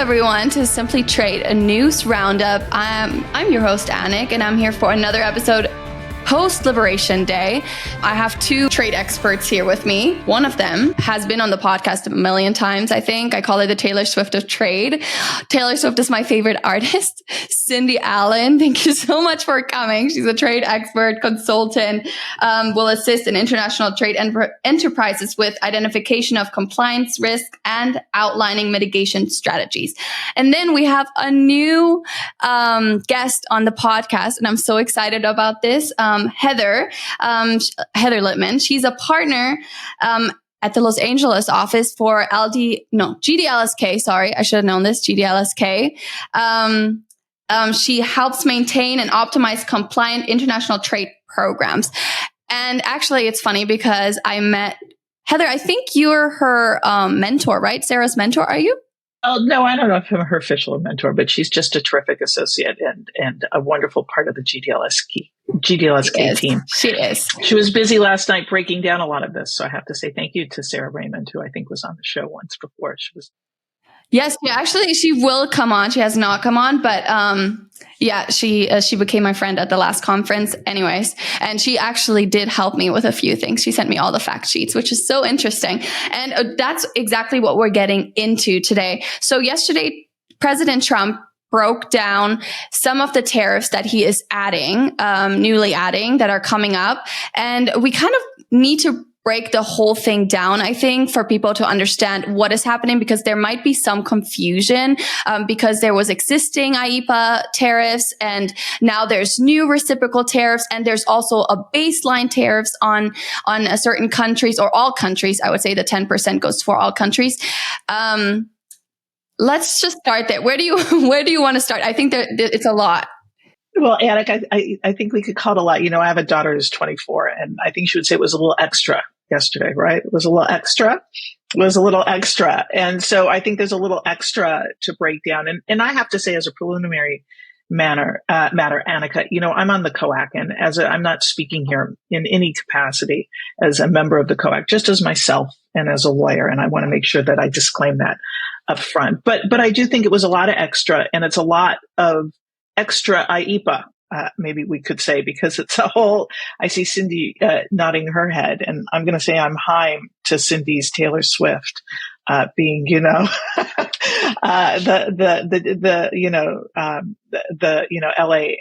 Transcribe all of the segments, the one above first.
everyone to Simply Trade, a news roundup. I'm your host, Anik, and I'm here for another episode post-Liberation Day. I have two trade experts here with me. One of them has been on the podcast a million times, I think. I call her the Taylor Swift of trade. Taylor Swift is my favorite artist. Cindy Allen, thank you so much for coming. She's a trade expert, consultant, will assist in international trade enterprises with identification of compliance risk and outlining mitigation strategies. And then we have a new guest on the podcast, and I'm so excited about this. Heather Litman. She's a partner at the Los Angeles office for GDLSK. Sorry, I should have known this. GDLSK. She helps maintain and optimize compliant international trade programs. And actually, it's funny because I met Heather. I think you're her mentor, right? Sarah's mentor, are you? Oh, no, I don't know if I'm her official mentor, but she's just a terrific associate and a wonderful part of the GDLSK team. She is. She was busy last night breaking down a lot of this. So I have to say thank you to Sarah Raymond, who I think was on the show once before. Yes, she will come on. She has not come on, but she became my friend at the last conference anyways. And she actually did help me with a few things. She sent me all the fact sheets, which is so interesting. And that's exactly what we're getting into today. So yesterday, President Trump broke down some of the tariffs that he is newly adding that are coming up. And we kind of need to break the whole thing down, I think, for people to understand what is happening, because there might be some confusion because there was existing IEEPA tariffs and now there's new reciprocal tariffs, and there's also a baseline tariffs on certain countries, or all countries. I would say the 10% goes for all countries. Let's just start there. Where do you want to start? I think it's a lot. Well, Anik, I think we could call it a lot. You know, I have a daughter who's 24, and I think she would say it was a little extra yesterday, right? It was a little extra. And so I think there's a little extra to break down. And I have to say, as a preliminary matter, Annika, you know, I'm on the COAC, and I'm not speaking here in any capacity as a member of the COAC, just as myself and as a lawyer. And I want to make sure that I disclaim that up front. But I do think it was a lot of extra, and it's a lot of extra IEEPA, maybe we could say, because it's a whole, I see Cindy nodding her head, and I'm going to say I'm high to Cindy's Taylor Swift, being, you know,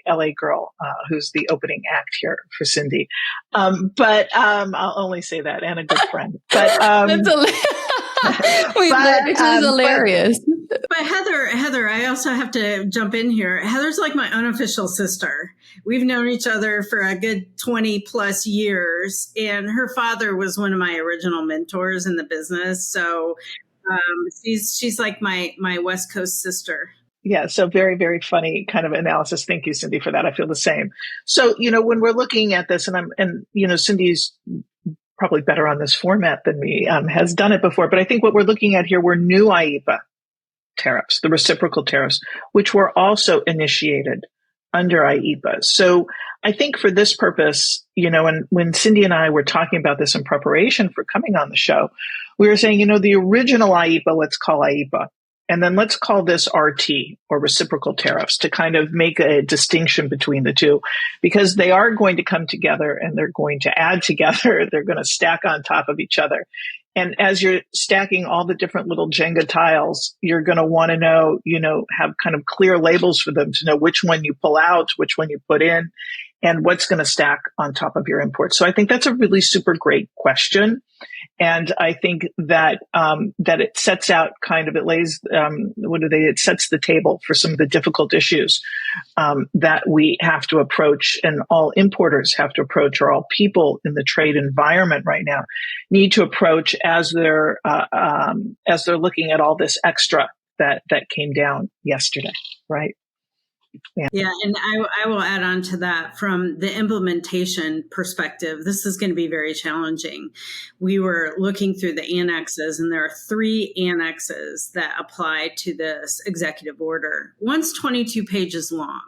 LA girl, who's the opening act here for Cindy. But I'll only say that, and a good friend. But, That's hilarious. But Heather, I also have to jump in here. Heather's like my unofficial sister. We've known each other for a good 20 plus years, and her father was one of my original mentors in the business. So she's like my West Coast sister. Yeah. So very, very funny kind of analysis. Thank you, Cindy, for that. I feel the same. So, you know, when we're looking at this, and you know, Cindy's probably better on this format than me, has done it before. But I think what we're looking at here were new IEEPA tariffs, the reciprocal tariffs, which were also initiated under IEEPA. So I think for this purpose, you know, and when Cindy and I were talking about this in preparation for coming on the show, we were saying, you know, the original IEEPA, let's call IEEPA, and then let's call this RT, or reciprocal tariffs, to kind of make a distinction between the two, because they are going to come together and they're going to add together. They're going to stack on top of each other. And as you're stacking all the different little Jenga tiles, you're going to want to know, you know, have kind of clear labels for them to know which one you pull out, which one you put in, and what's going to stack on top of your imports. So I think that's a really super great question. And I think that that it sets out kind of, it lays, it sets the table for some of the difficult issues that we have to approach, and all importers have to approach, or all people in the trade environment right now need to approach as they're looking at all this extra that came down yesterday, right? Yeah, and I will add on to that from the implementation perspective. This is going to be very challenging. We were looking through the annexes, and there are 3 annexes that apply to this executive order. One's 22 pages long.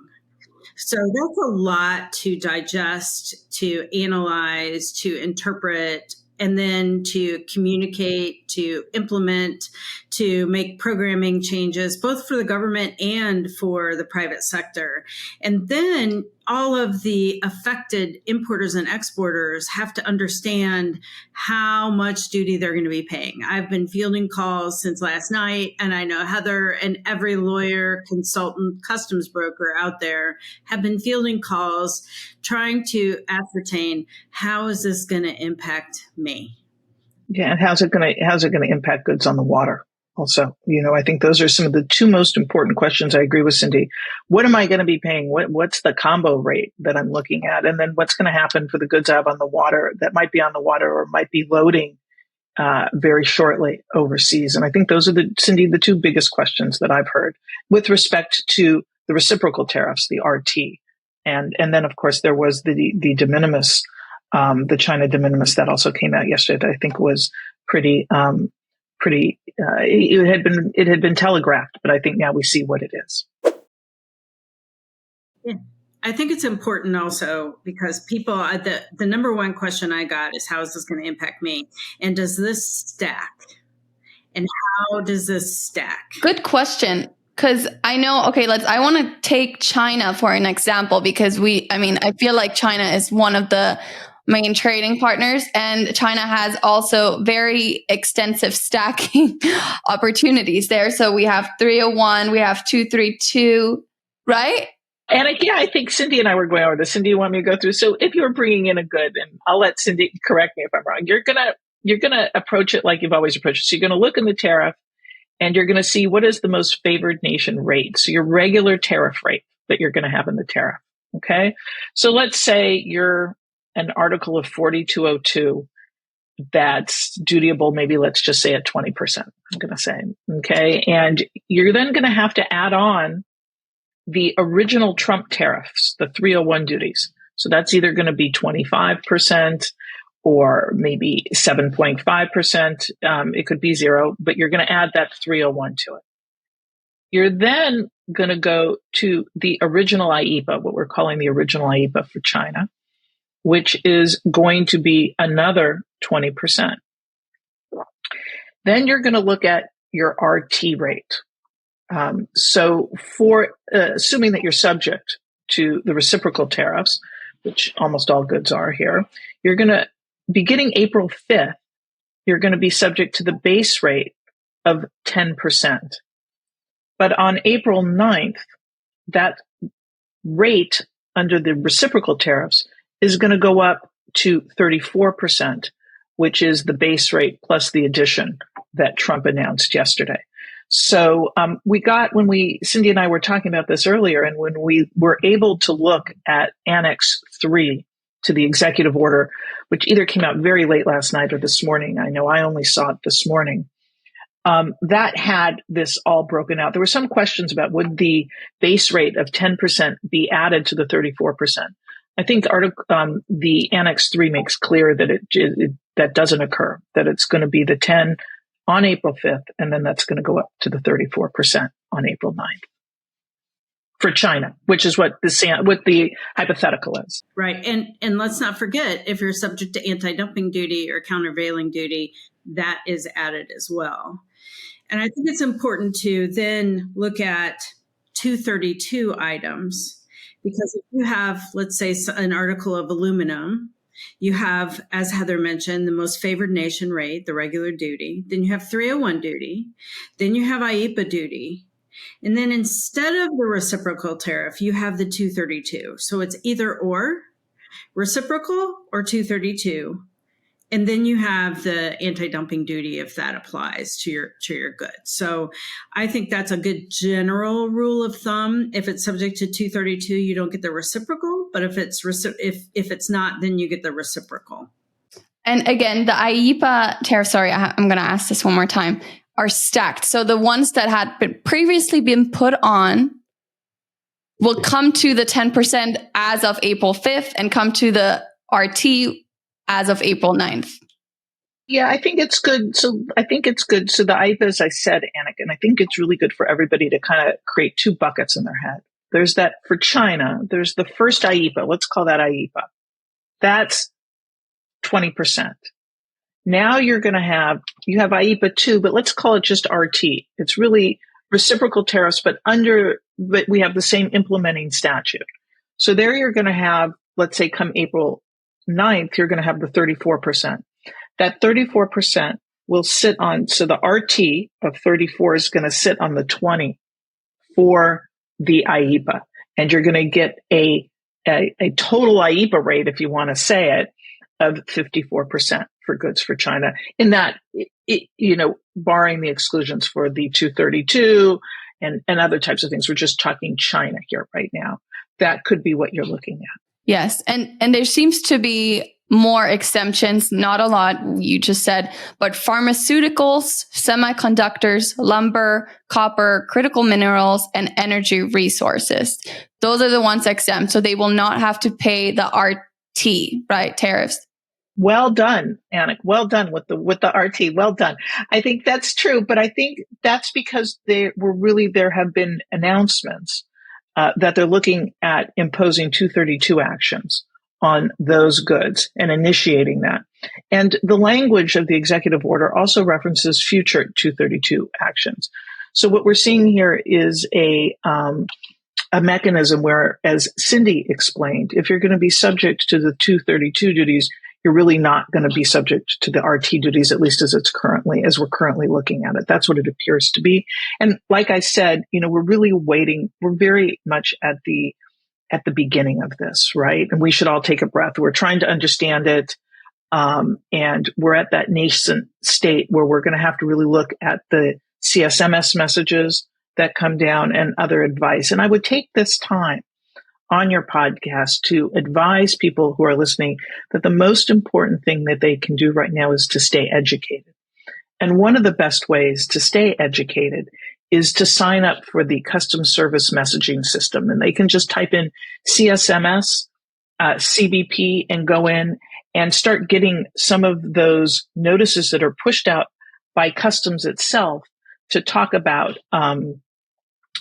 So that's a lot to digest, to analyze, to interpret, and then to communicate, to implement, to make programming changes, both for the government and for the private sector. And then all of the affected importers and exporters have to understand how much duty they're going to be paying. I've been fielding calls since last night, and I know Heather and every lawyer, consultant, customs broker out there have been fielding calls trying to ascertain, how is this going to impact me? Yeah, and how's it going to impact goods on the water? Also, I think those are some of the two most important questions. I agree with Cindy. What am I going to be paying? What's the combo rate that I'm looking at? And then what's going to happen for the goods I have on the water that might be on the water or might be loading very shortly overseas? And I think those are Cindy, the two biggest questions that I've heard with respect to the reciprocal tariffs, the RT. And then, of course, there was the de minimis, the China de minimis that also came out yesterday that I think was pretty, it had been telegraphed, but I think now we see what it is. Yeah. I think it's important also because people, the number one question I got is, how is this going to impact me? And does this stack? And how does this stack? Good question. Because I know, I want to take China for an example because I feel like China is one of the main trading partners, and China has also very extensive stacking opportunities there. So we have 301, we have 232, right? And I think Cindy and I were going over this. Cindy, you want me to go through? So if you're bringing in a good, and I'll let Cindy correct me if I'm wrong, you're gonna approach it like you've always approached it. So you're going to look in the tariff, and you're going to see what is the most favored nation rate. So your regular tariff rate that you're going to have in the tariff. Okay. So let's say you're an article of 4202 that's dutiable, maybe let's just say at 20%, I'm going to say. Okay. And you're then going to have to add on the original Trump tariffs, the 301 duties. So that's either going to be 25% or maybe 7.5%. It could be zero, but you're going to add that 301 to it. You're then going to go to the original IEEPA, what we're calling the original IEEPA for China, which is going to be another 20%. Then you're going to look at your RT rate. So for assuming that you're subject to the reciprocal tariffs, which almost all goods are here, you're going to, beginning April 5th, you're going to be subject to the base rate of 10%. But on April 9th, that rate under the reciprocal tariffs is going to go up to 34%, which is the base rate plus the addition that Trump announced yesterday. So Cindy and I were talking about this earlier, and when we were able to look at Annex 3 to the executive order, which either came out very late last night or this morning, I know I only saw it this morning, that had this all broken out. There were some questions about would the base rate of 10% be added to the 34%. I think the Annex 3 makes clear that that doesn't occur, that it's going to be the 10 on April 5th, and then that's going to go up to the 34% on April 9th for China, which is what the hypothetical is. Right. And let's not forget, if you're subject to anti-dumping duty or countervailing duty, that is added as well. And I think it's important to then look at 232 items, because if you have, let's say, an article of aluminum, you have, as Heather mentioned, the most favored nation rate, the regular duty. Then you have 301 duty. Then you have IEEPA duty. And then instead of the reciprocal tariff, you have the 232. So it's either or, reciprocal or 232. And then you have the anti-dumping duty if that applies to your goods. So I think that's a good general rule of thumb. If it's subject to 232, you don't get the reciprocal. But if it's not, then you get the reciprocal. And again, the IEEPA tariff, I'm going to ask this one more time, are stacked. So the ones that had previously been put on will come to the 10% as of April 5th and come to the RT as of April 9th. Yeah, I think it's good. So the IEEPA, as I said, Annick, and I think it's really good for everybody to kind of create two buckets in their head. There's that for China, there's the first IEEPA. Let's call that IEEPA. That's 20%. Now you have IEEPA 2, but let's call it just RT. It's really reciprocal tariffs, but we have the same implementing statute. So there you're going to have, let's say come April 9th, you're going to have the 34%. That 34% will sit on, so the RT of 34 is going to sit on the 20 for the IEEPA. And you're going to get a total IEEPA rate, if you want to say it, of 54% for goods for China. In that, barring the exclusions for the 232 and other types of things. We're just talking China here right now. That could be what you're looking at. Yes. And there seems to be more exemptions, not a lot, you just said, but pharmaceuticals, semiconductors, lumber, copper, critical minerals, and energy resources. Those are the ones exempt. So they will not have to pay the RT, right? Tariffs. Well done, Anik. Well done with the RT. Well done. I think that's true, but I think that's because there have been announcements that they're looking at imposing 232 actions on those goods and initiating that. And the language of the executive order also references future 232 actions. So what we're seeing here is a mechanism where, as Cindy explained, if you're going to be subject to the 232 duties, you're really not going to be subject to the RT duties, at least as we're currently looking at it. That's what it appears to be. And like I said, we're really waiting. We're very much at the beginning of this, right? And we should all take a breath. We're trying to understand it. And we're at that nascent state where we're going to have to really look at the CSMS messages that come down and other advice. And I would take this time on your podcast to advise people who are listening that the most important thing that they can do right now is to stay educated. And one of the best ways to stay educated is to sign up for the customs service messaging system. And they can just type in CSMS, CBP, and go in and start getting some of those notices that are pushed out by customs itself to talk about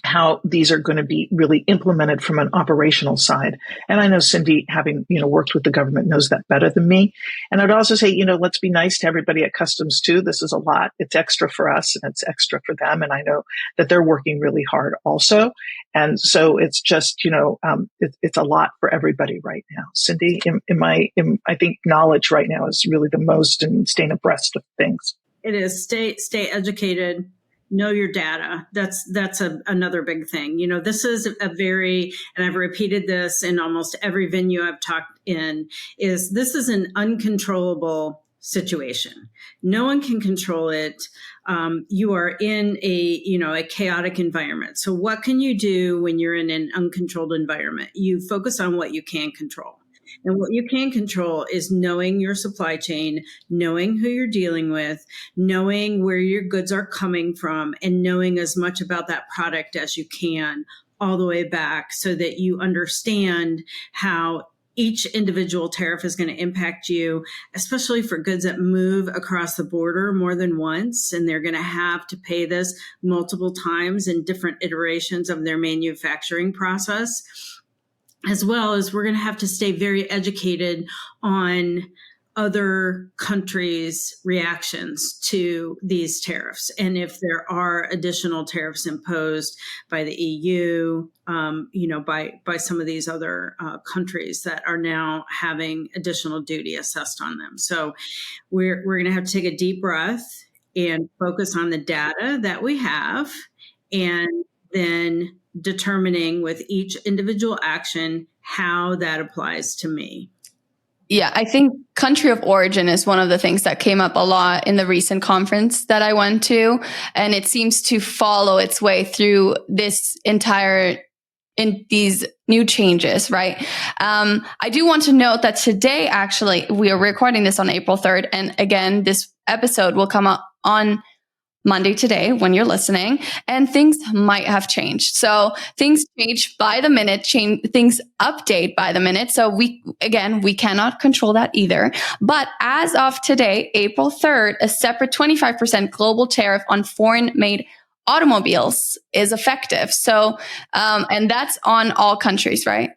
how these are going to be really implemented from an operational side. And I know Cindy, having, worked with the government, knows that better than me. And I'd also say, let's be nice to everybody at customs too. This is a lot. It's extra for us and it's extra for them. And I know that they're working really hard also. And so it's just, it's a lot for everybody right now. Cindy, I think knowledge right now is really the most, and staying abreast of things. It is. Stay educated. Know your data. That's another big thing. This is and I've repeated this in almost every venue I've talked in, this is an uncontrollable situation. No one can control it. You are in a chaotic environment. So what can you do when you're in an uncontrolled environment? You focus on what you can control. And what you can control is knowing your supply chain, knowing who you're dealing with, knowing where your goods are coming from, and knowing as much about that product as you can all the way back so that you understand how each individual tariff is going to impact you, especially for goods that move across the border more than once. And they're going to have to pay this multiple times in different iterations of their manufacturing process. As well as we're going to have to stay very educated on other countries' reactions to these tariffs. And if there are additional tariffs imposed by the EU, by some of these other countries that are now having additional duty assessed on them. So we're going to have to take a deep breath and focus on the data that we have, and then determining with each individual action how that applies to me. Yeah, I think country of origin is one of the things that came up a lot in the recent conference that I went to. And it seems to follow its way through in these new changes, right? I do want to note that today, actually, we are recording this on April 3rd. And again, this episode will come up on Monday today when you're listening, and things might have changed. So things change by the minute, things update by the minute. So we cannot control that either. But as of today, April 3rd, a separate 25% global tariff on foreign made automobiles is effective. So, and that's on all countries, right?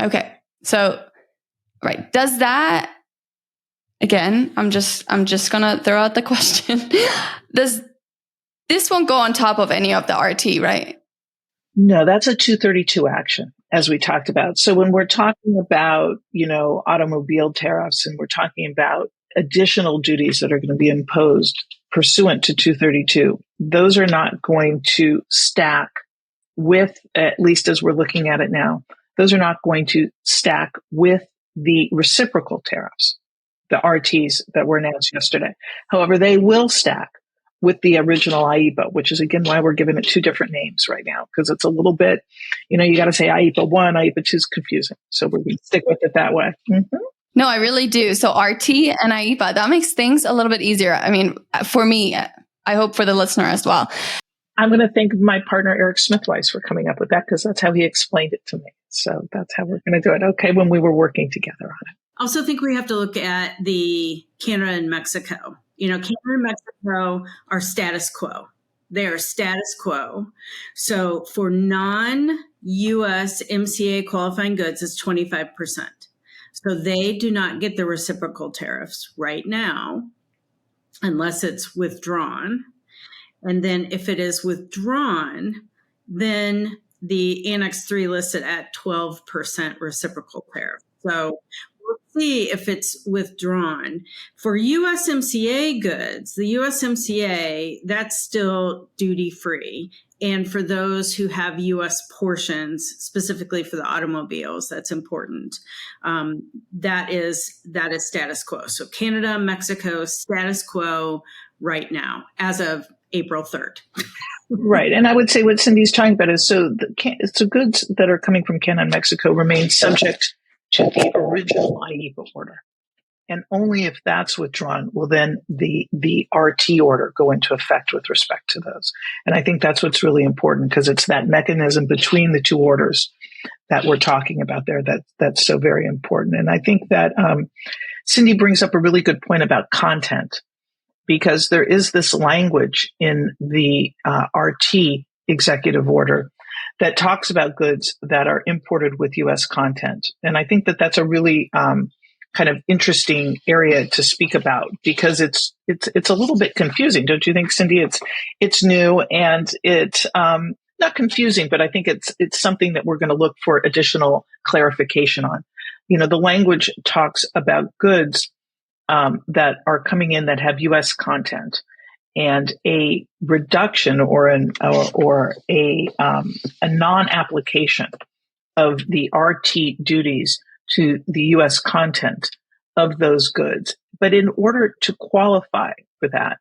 Okay. So, right. Does that Again, I'm just gonna throw out the question. This won't go on top of any of the RT, right? No, that's a 232 action, as we talked about. So when we're talking about, automobile tariffs, and we're talking about additional duties that are going to be imposed pursuant to 232, those are not going to stack with, at least as we're looking at it now, those are not going to stack with the reciprocal tariffs, the RTs that were announced yesterday. However, they will stack with the original IEPA, which is, again, why we're giving it two different names right now, because it's a little bit, you got to say IEPA 1, IEPA 2 is confusing. So we're going to stick with it that way. Mm-hmm. No, I really do. So RT and IEPA, that makes things a little bit easier. I mean, for me, I hope for the listener as well. I'm going to thank my partner, Eric Smithweiss, for coming up with that, because that's how he explained it to me. So that's how we're going to do it. Okay, when we were working together on it. I also think we have to look at the Canada and Mexico. Canada and Mexico are status quo. They are status quo. So for non-U.S. MCA qualifying goods, it's 25%. So they do not get the reciprocal tariffs right now, unless it's withdrawn. And then if it is withdrawn, then the Annex 3 lists it at 12% reciprocal tariff. So we'll see if it's withdrawn. For USMCA goods, the USMCA, that's still duty-free. And for those who have U.S. portions, specifically for the automobiles, that's important. That is status quo. So Canada, Mexico, status quo right now, as of April 3rd. Right. And I would say what Cindy's talking about is, so the goods that are coming from Canada and Mexico remain subject to the original IEPA order. And only if that's withdrawn will then the RT order go into effect with respect to those. And I think that's what's really important, because it's that mechanism between the two orders that we're talking about there that's so very important. And I think that Cindy brings up a really good point about content, because there is this language in the RT executive order that talks about goods that are imported with U.S. content. And I think that that's a really kind of interesting area to speak about, because it's a little bit confusing, don't you think, Cindy? It's new, and it's not confusing, but I think it's something that we're going to look for additional clarification on. The language talks about goods that are coming in that have U.S. content, and a reduction or a non-application of the RT duties to the U.S. content of those goods. But in order to qualify for that,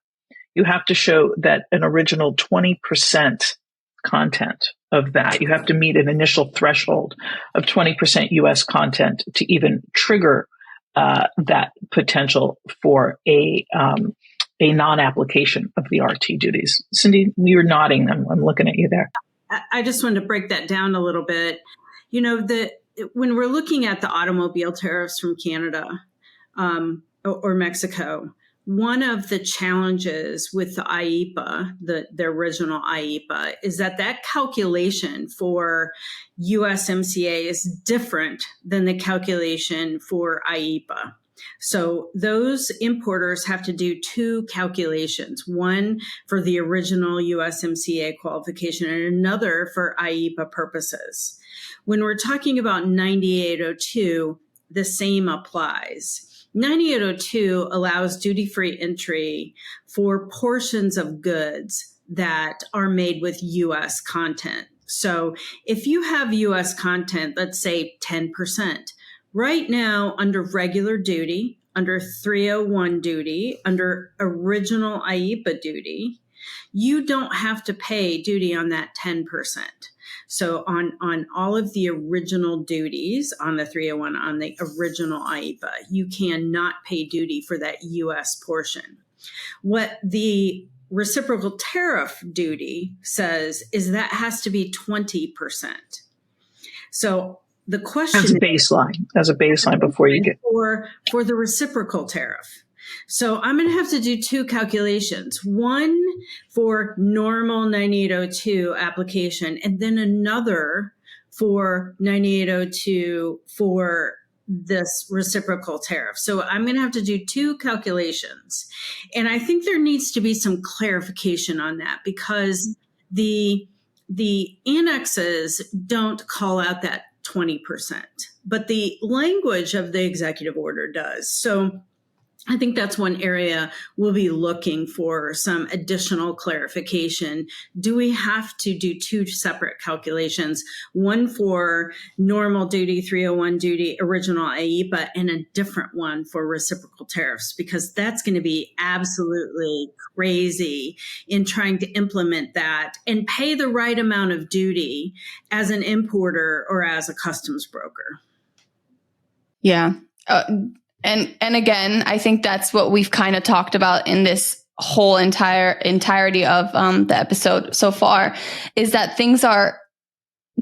you have to show that an original 20% content of that, you have to meet an initial threshold of 20% U.S. content to even trigger that potential for a non-application of the RT duties. Cindy, you're nodding. I'm looking at you there. I just wanted to break that down a little bit. When we're looking at the automobile tariffs from Canada or Mexico, one of the challenges with the IEPA, the original IEPA, is that calculation for USMCA is different than the calculation for IEPA. So those importers have to do two calculations, one for the original USMCA qualification and another for IEPA purposes. When we're talking about 9802, the same applies. 9802 allows duty-free entry for portions of goods that are made with U.S. content. So if you have U.S. content, let's say 10%, right now under regular duty, under 301 duty, under original IEPA duty, you don't have to pay duty on that 10%. So on all of the original duties on the 301, on the original IEPA, you cannot pay duty for that U.S. portion. What the reciprocal tariff duty says is that has to be 20%. So the question as a baseline before you get for the reciprocal tariff. So I'm going to have to do two calculations, one for normal 9802 application, and then another for 9802 for this reciprocal tariff. So I'm going to have to do two calculations. And I think there needs to be some clarification on that, because the annexes don't call out that 20%, but the language of the executive order does. So I think that's one area we'll be looking for some additional clarification. Do we have to do two separate calculations, one for normal duty, 301 duty, original IEPA, and a different one for reciprocal tariffs? Because that's going to be absolutely crazy in trying to implement that and pay the right amount of duty as an importer or as a customs broker. Yeah. And again, I think that's what we've kind of talked about in this whole entirety of the episode so far, is that things are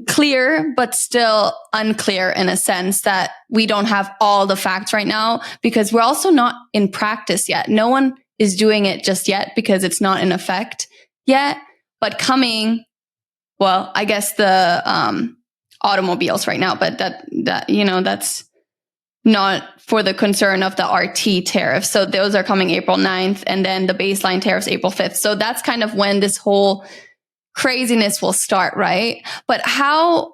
clear, but still unclear in a sense that we don't have all the facts right now, because we're also not in practice yet. No one is doing it just yet because it's not in effect yet, but coming, well, I guess the automobiles right now, but that you know, that's not for the concern of the RT tariffs. So those are coming April 9th, and then the baseline tariffs April 5th. So that's kind of when this whole craziness will start, right? But how,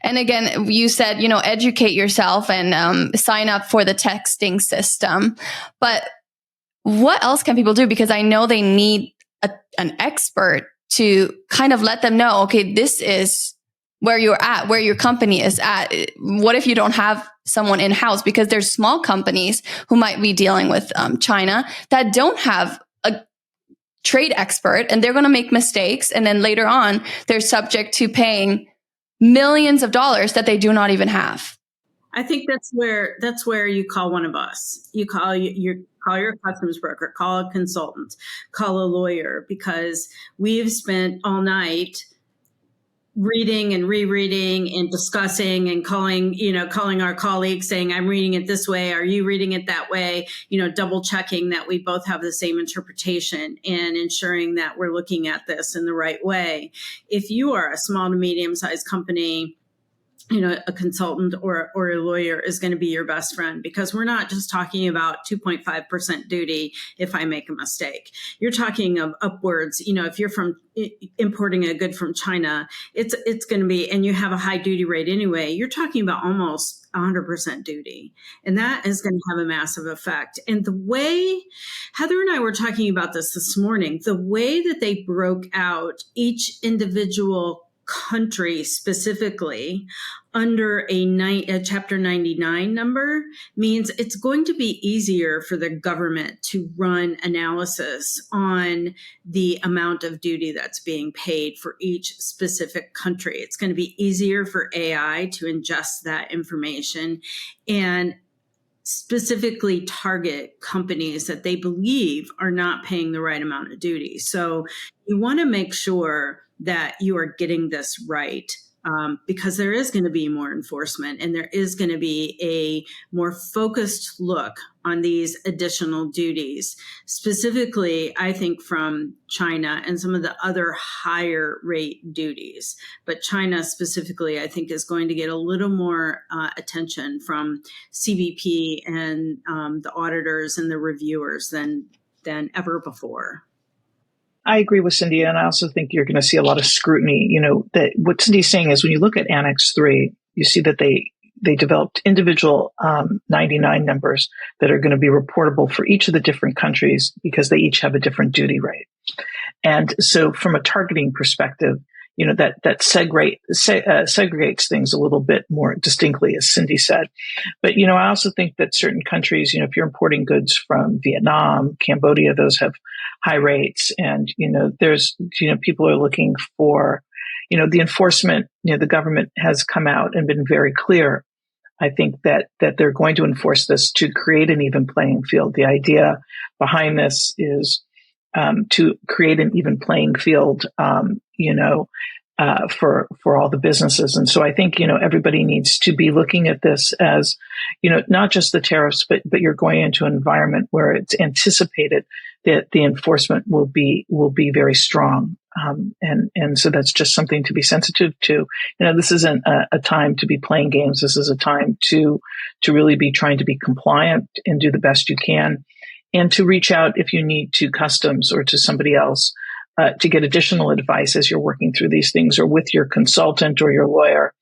and again, you said, you know, educate yourself and sign up for the texting system. But what else can people do? Because I know they need an expert to kind of let them know, okay, this is where you're at, where your company is at. What if you don't have someone in-house? Because there's small companies who might be dealing with China that don't have a trade expert, and they're going to make mistakes. And then later on, they're subject to paying millions of dollars that they do not even have. I think that's where you call one of us. You call your customs broker, call a consultant, call a lawyer, because we've spent all night reading and rereading and discussing and calling our colleagues saying, I'm reading it this way. Are you reading it that way? Double checking that we both have the same interpretation and ensuring that we're looking at this in the right way. If you are a small to medium sized company, a consultant or a lawyer is going to be your best friend, because we're not just talking about 2.5% duty if I make a mistake. You're talking of upwards, if you're importing a good from China, it's going to be, and you have a high duty rate anyway, you're talking about almost 100% duty. And that is going to have a massive effect. And the way Heather and I were talking about this morning, the way that they broke out each individual country specifically under a Chapter 99 number means it's going to be easier for the government to run analysis on the amount of duty that's being paid for each specific country. It's going to be easier for AI to ingest that information and specifically target companies that they believe are not paying the right amount of duty. So you want to make sure that you are getting this right, because there is going to be more enforcement and there is going to be a more focused look on these additional duties, specifically, I think, from China and some of the other higher rate duties. But China specifically, I think, is going to get a little more attention from CBP and the auditors and the reviewers than ever before. I agree with Cindy, and I also think you're going to see a lot of scrutiny. That what Cindy's saying is when you look at Annex 3, you see that they developed individual 99 numbers that are going to be reportable for each of the different countries because they each have a different duty rate. And so from a targeting perspective, that segregates things a little bit more distinctly, as Cindy said. But, I also think that certain countries, if you're importing goods from Vietnam, Cambodia, those have high rates. And, there's, people are looking for, the enforcement, the government has come out and been very clear. I think that they're going to enforce this to create an even playing field. The idea behind this is to create an even playing field, for all the businesses. And so I think, everybody needs to be looking at this as, not just the tariffs, but you're going into an environment where it's anticipated that the enforcement will be very strong. And so that's just something to be sensitive to. This isn't a time to be playing games. This is a time to really be trying to be compliant and do the best you can, and to reach out if you need to customs or to somebody else to get additional advice as you're working through these things, or with your consultant or your lawyer,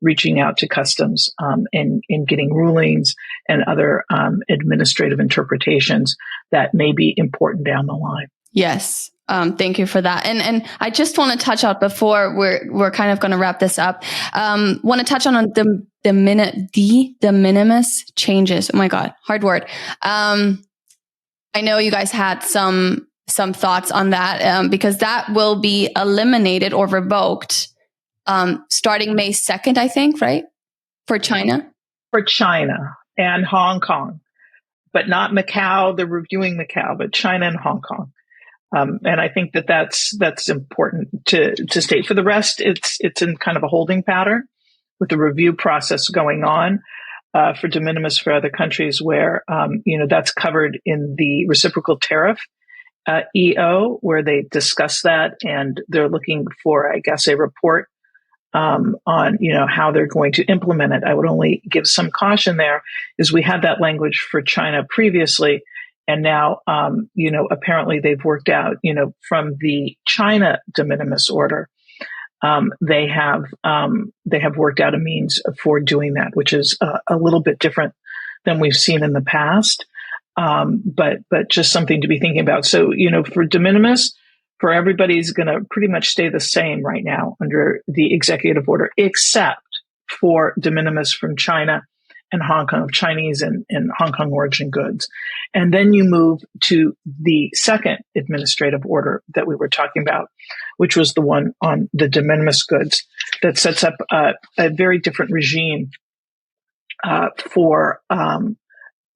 reaching out to customs and getting rulings and other administrative interpretations that may be important down the line. Yes. Thank you for that. And I just want to touch on, before we're kind of going to wrap this up, want to touch on the de minimis changes. Oh my God, hard word. I know you guys had some thoughts on that, because that will be eliminated or revoked starting May 2nd, I think, right? For China? For China and Hong Kong, but not Macau. They're reviewing Macau, but China and Hong Kong. And I think that's important to state. For the rest, it's in kind of a holding pattern with the review process going on for de minimis for other countries where, that's covered in the reciprocal tariff EO, where they discuss that, and they're looking for, I guess, a report on, how they're going to implement it. I would only give some caution there, is we had that language for China previously. And now, apparently they've worked out, from the China de minimis order, they have worked out a means for doing that, which is a little bit different than we've seen in the past. But just something to be thinking about. So, for de minimis, for everybody's going to pretty much stay the same right now under the executive order, except for de minimis from China and Hong Kong, Chinese and Hong Kong origin goods. And then you move to the second administrative order that we were talking about, which was the one on the de minimis goods, that sets up a very different regime for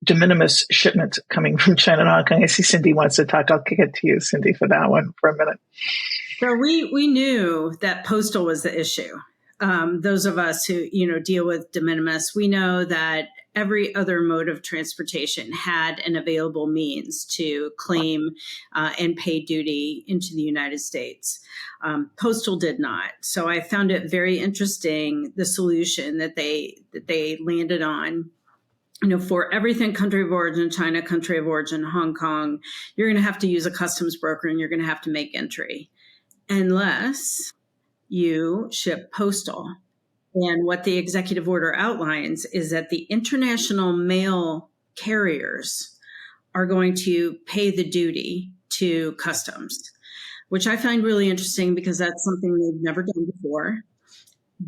de minimis shipments coming from China and Hong Kong. I see Cindy wants to talk. I'll kick it to you, Cindy, for that one for a minute. So we knew that postal was the issue. Those of us who, deal with de minimis, we know that every other mode of transportation had an available means to claim and pay duty into the United States. Postal did not. So I found it very interesting, the solution that they landed on. For everything country of origin, China, country of origin, Hong Kong, you're going to have to use a customs broker and you're going to have to make entry, unless you ship postal. And what the executive order outlines is that the international mail carriers are going to pay the duty to customs, which I find really interesting because that's something they've never done before.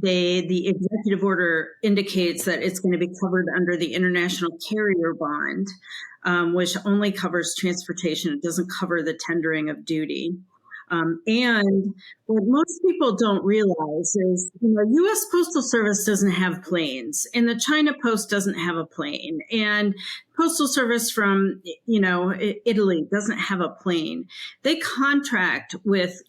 The executive order indicates that it's going to be covered under the international carrier bond, which only covers transportation. It doesn't cover the tendering of duty. And what most people don't realize is, U.S. Postal Service doesn't have planes, and the China Post doesn't have a plane, and Postal Service from, Italy doesn't have a plane. They contract with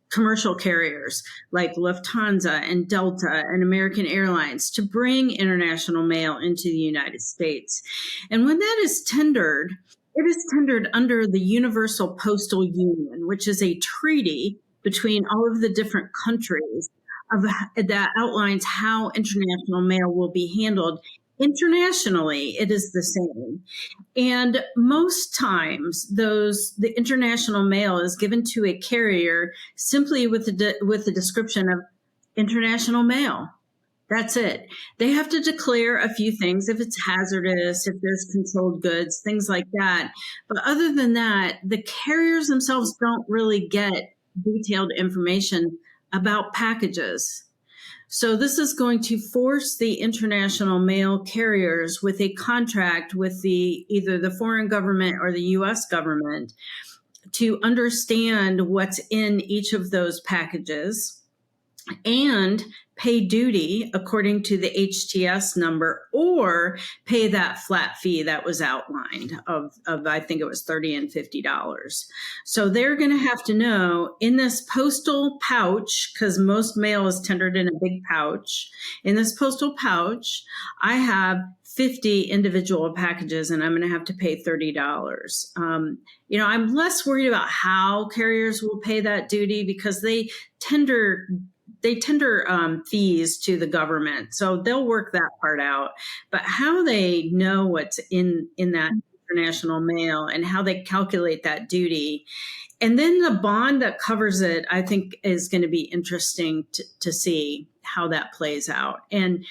commercial carriers like Lufthansa and Delta and American Airlines to bring international mail into the United States. And when that is tendered, it is tendered under the Universal Postal Union, which is a treaty between all of the different countries that outlines how international mail will be handled. Internationally, it is the same. And most times, the international mail is given to a carrier simply with the description of international mail. That's it. They have to declare a few things, if it's hazardous, if there's controlled goods, things like that. But other than that, the carriers themselves don't really get detailed information about packages. So this is going to force the international mail carriers with a contract with either the foreign government or the U.S. government to understand what's in each of those packages and pay duty according to the HTS number or pay that flat fee that was outlined of I think it was $30 and $50. So they're going to have to know in this postal pouch, because most mail is tendered in a big pouch. In this postal pouch, I have 50 individual packages and I'm going to have to pay $30. I'm less worried about how carriers will pay that duty because they tender fees to the government. So they'll work that part out. But how they know what's in that international mail and how they calculate that duty, and then the bond that covers it, I think is going to be interesting to see how that plays out. And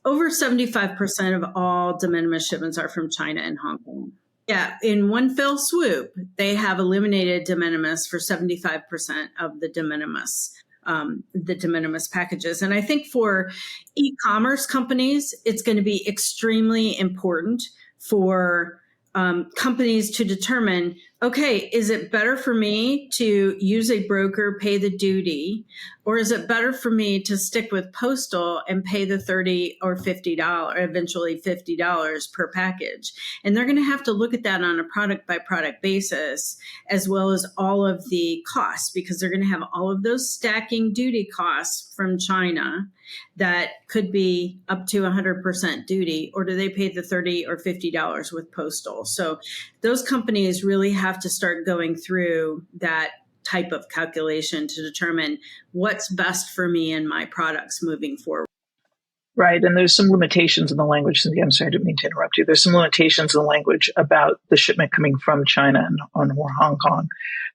over 75% of all de minimis shipments are from China and Hong Kong. Yeah, in one fell swoop, they have eliminated de minimis for 75% of the de minimis packages. And I think for e-commerce companies, it's going to be extremely important for companies to determine, okay, is it better for me to use a broker, pay the duty, or is it better for me to stick with postal and pay the $30 or $50, eventually $50 per package? And they're going to have to look at that on a product by product basis, as well as all of the costs, because they're going to have all of those stacking duty costs from China that could be up to 100% duty, or do they pay the $30 or $50 with postal? So those companies really have to start going through that type of calculation to determine what's best for me and my products moving forward. Right. And there's some limitations in the language. Cynthia, I'm sorry, I didn't mean to interrupt you. There's some limitations in the language about the shipment coming from China or Hong Kong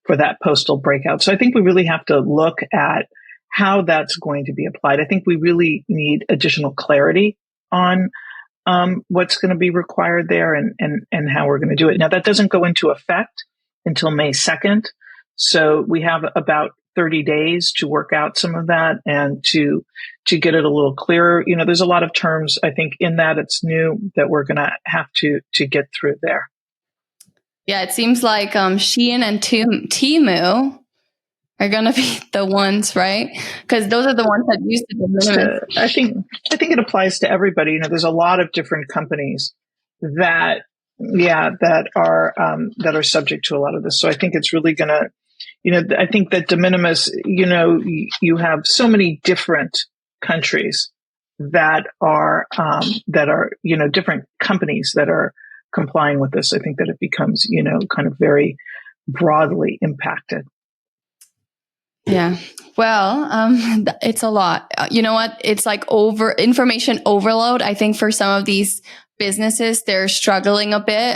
for that postal breakout. So I think we really have to look at how that's going to be applied. I think we really need additional clarity on what's going to be required there and how we're going to do it. Now, that doesn't go into effect until May 2nd. So we have about 30 days to work out some of that and to get it a little clearer. There's a lot of terms, I think, in that it's new that we're going to have to get through there. Yeah, it seems like Shein and Temu are going to be the ones, right? Because those are the ones that use the de minimis. I think it applies to everybody. There's a lot of different companies that are subject to a lot of this. So I think it's really going to, I think that de minimis, you have so many different countries that are different companies that are complying with this. I think that it becomes, kind of very broadly impacted. Yeah. Well, it's a lot. You know what? It's like information overload. I think for some of these businesses, they're struggling a bit.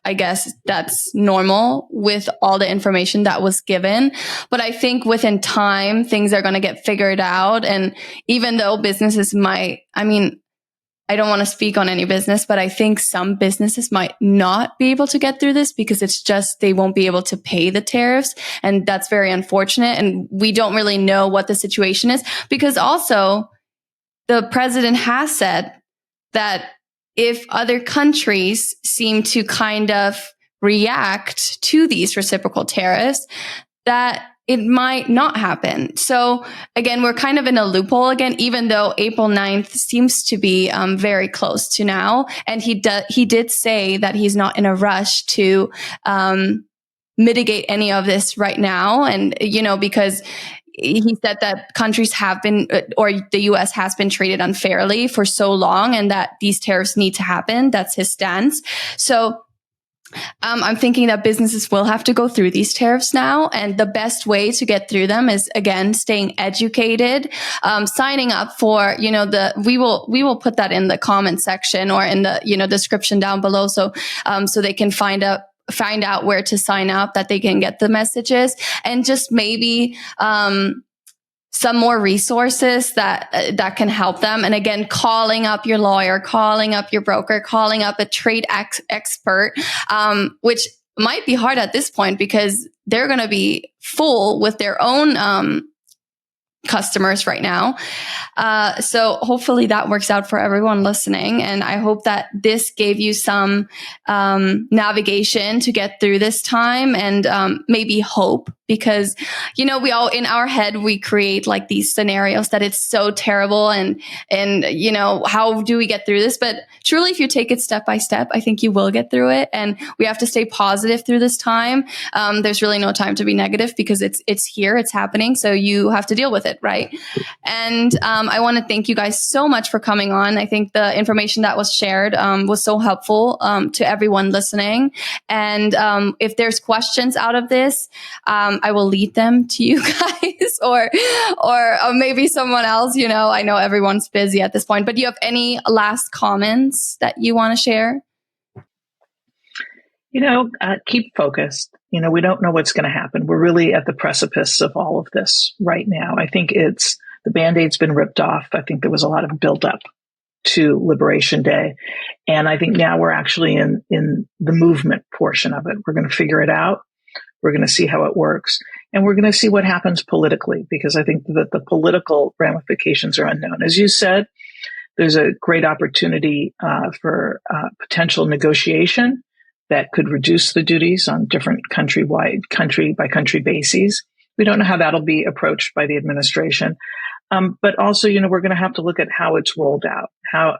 I guess that's normal with all the information that was given. But I think within time, things are going to get figured out. And even though businesses I don't want to speak on any business, but I think some businesses might not be able to get through this because it's just they won't be able to pay the tariffs. And that's very unfortunate. And we don't really know what the situation is because also the president has said that if other countries seem to kind of react to these reciprocal tariffs, that it might not happen. So again, we're kind of in a loophole again, even though April 9th seems to be very close to now. And he did say that he's not in a rush to mitigate any of this right now. And, because he said that countries have been, or the U.S. has been treated unfairly for so long and that these tariffs need to happen. That's his stance. So I'm thinking that businesses will have to go through these tariffs now. And the best way to get through them is, again, staying educated, signing up for, we will put that in the comment section or in the, description down below. So they can find out where to sign up, that they can get the messages and just maybe, some more resources that can help them. And again, calling up your lawyer, calling up your broker, calling up a trade expert, which might be hard at this point because they're going to be full with their own customers right now. So hopefully that works out for everyone listening. And I hope that this gave you some navigation to get through this time and maybe hope because, we all in our head, we create like these scenarios that it's so terrible and, how do we get through this? But truly, if you take it step by step, I think you will get through it. And we have to stay positive through this time. There's really no time to be negative because it's here, it's happening. So you have to deal with it, right? And I want to thank you guys so much for coming on. I think the information that was shared was so helpful to everyone listening. And if there's questions out of this, I will lead them to you guys or maybe someone else. I know everyone's busy at this point, but do you have any last comments that you want to share? Keep focused. We don't know what's going to happen. We're really at the precipice of all of this right now. I think the Band-Aid's been ripped off. I think there was a lot of buildup to Liberation Day. And I think now we're actually in the movement portion of it. We're going to figure it out. We're going to see how it works. And we're going to see what happens politically, because I think that the political ramifications are unknown. As you said, there's a great opportunity for potential negotiation that could reduce the duties on different country by country bases. We don't know how that'll be approached by the administration. But also, we're going to have to look at how it's rolled out.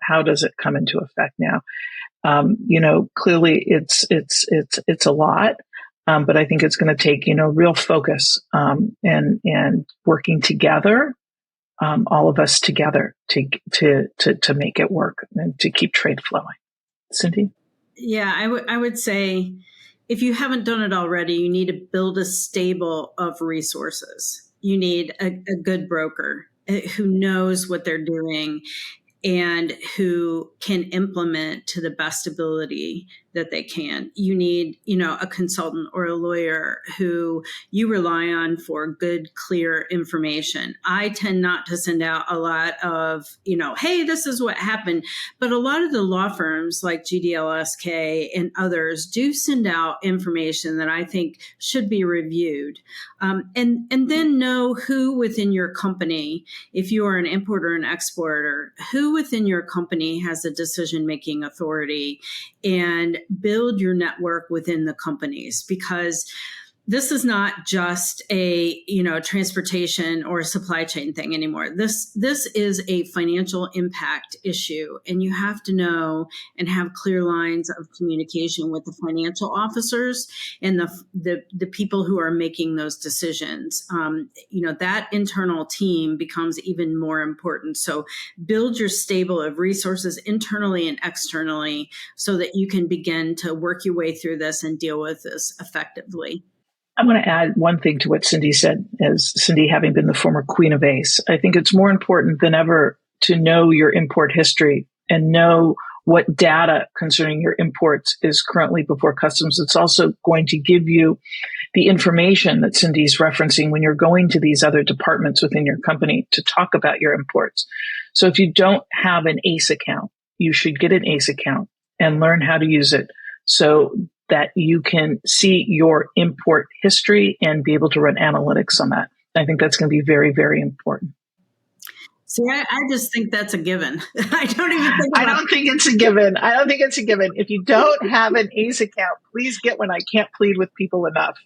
How does it come into effect now? Clearly it's a lot. But I think it's going to take, real focus, and working together, all of us together to make it work and to keep trade flowing. Cindy? Yeah, I would say if you haven't done it already, you need to build a stable of resources. You need a good broker who knows what they're doing and who can implement to the best ability that they can. You need, a consultant or a lawyer who you rely on for good, clear information. I tend not to send out a lot of, hey, this is what happened. But a lot of the law firms like GDLSK and others do send out information that I think should be reviewed. And then know who within your company, if you are an importer and exporter, who within your company has a decision-making authority, and build your network within the companies, because this is not just a, transportation or supply chain thing anymore. This is a financial impact issue, and you have to know and have clear lines of communication with the financial officers and the people who are making those decisions. That internal team becomes even more important. So build your stable of resources internally and externally so that you can begin to work your way through this and deal with this effectively. I want to add one thing to what Cindy said, as Cindy having been the former Queen of ACE. I think it's more important than ever to know your import history and know what data concerning your imports is currently before customs. It's also going to give you the information that Cindy's referencing when you're going to these other departments within your company to talk about your imports. So if you don't have an ACE account, you should get an ACE account and learn how to use it so that you can see your import history and be able to run analytics on that. I think that's going to be very, very important. See, I just think that's a given. I don't think it's a given. I don't think it's a given. If you don't have an ACE account, please get one. I can't plead with people enough.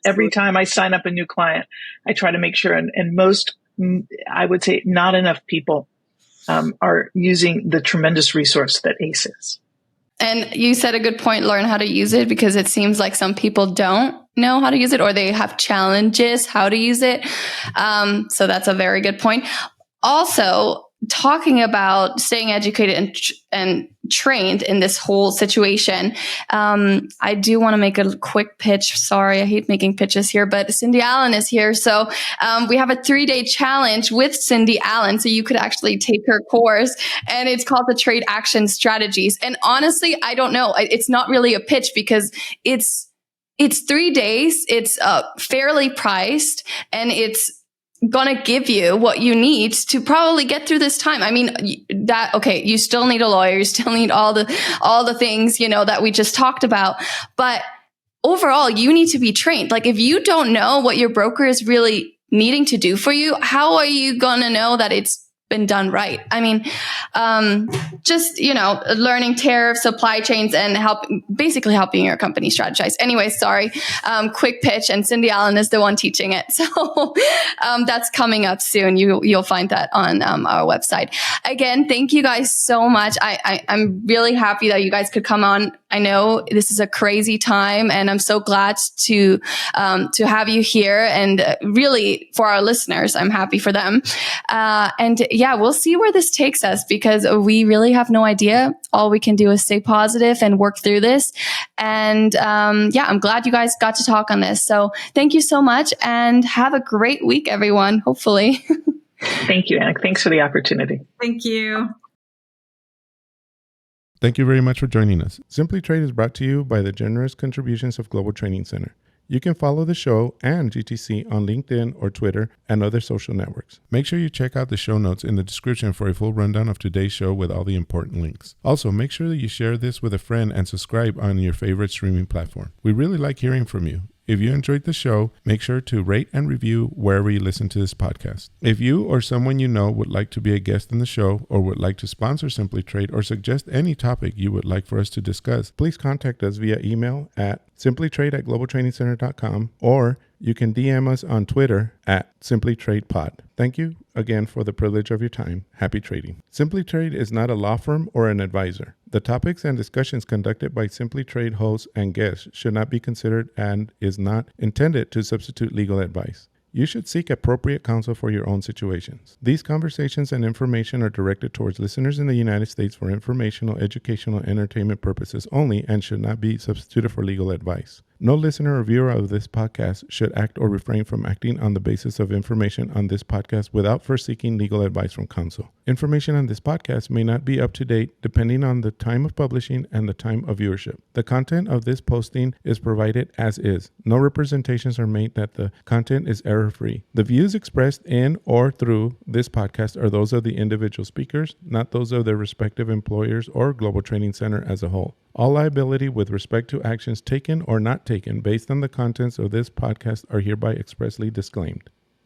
Every time I sign up a new client, I try to make sure, and most, I would say not enough people are using the tremendous resource that ACE is. And you said a good point, learn how to use it, because it seems like some people don't know how to use it, or they have challenges how to use it. So that's a very good point. Also, talking about staying educated and trained in this whole situation, I do want to make a quick pitch. Sorry, I hate making pitches here, but Cindy Allen is here. So we have a 3-day challenge with Cindy Allen. So you could actually take her course, and it's called the Trade Action Strategies. And honestly, I don't know. It's not really a pitch because it's 3 days. It's fairly priced, and it's gonna give you what you need to probably get through this time. I mean, you still need a lawyer, you still need all the things, that we just talked about. But overall, you need to be trained. Like, if you don't know what your broker is really needing to do for you, how are you gonna know that it's been done right. I mean, just, learning tariffs, supply chains, and basically helping your company strategize. Anyway, sorry, quick pitch, and Cindy Allen is the one teaching it. So that's coming up soon. You'll find that on our website. Again, thank you guys so much. I'm really happy that you guys could come on. I know this is a crazy time, and I'm so glad to have you here. And really, for our listeners, I'm happy for them. And yeah, we'll see where this takes us, because we really have no idea. All we can do is stay positive and work through this. And I'm glad you guys got to talk on this. So thank you so much, and have a great week, everyone, hopefully. Thank you, Annick. Thanks for the opportunity. Thank you. Thank you very much for joining us. Simply Trade is brought to you by the generous contributions of Global Training Center. You can follow the show and GTC on LinkedIn or Twitter and other social networks. Make sure you check out the show notes in the description for a full rundown of today's show with all the important links. Also, make sure that you share this with a friend and subscribe on your favorite streaming platform. We really like hearing from you. If you enjoyed the show, make sure to rate and review wherever you listen to this podcast. If you or someone you know would like to be a guest in the show, or would like to sponsor Simply Trade, or suggest any topic you would like for us to discuss, please contact us via email at simplytrade@globaltrainingcenter.com, or you can DM us on Twitter at simplytradepod. Thank you again for the privilege of your time. Happy trading. Simply Trade is not a law firm or an advisor. The topics and discussions conducted by Simply Trade hosts and guests should not be considered and is not intended to substitute legal advice. You should seek appropriate counsel for your own situations. These conversations and information are directed towards listeners in the United States for informational, educational, and entertainment purposes only, and should not be substituted for legal advice. No listener or viewer of this podcast should act or refrain from acting on the basis of information on this podcast without first seeking legal advice from counsel. Information on this podcast may not be up to date depending on the time of publishing and the time of viewership. The content of this posting is provided as is. No representations are made that the content is error-free. The views expressed in or through this podcast are those of the individual speakers, not those of their respective employers or Global Training Center as a whole. All liability with respect to actions taken or not taken based on the contents of this podcast are hereby expressly disclaimed.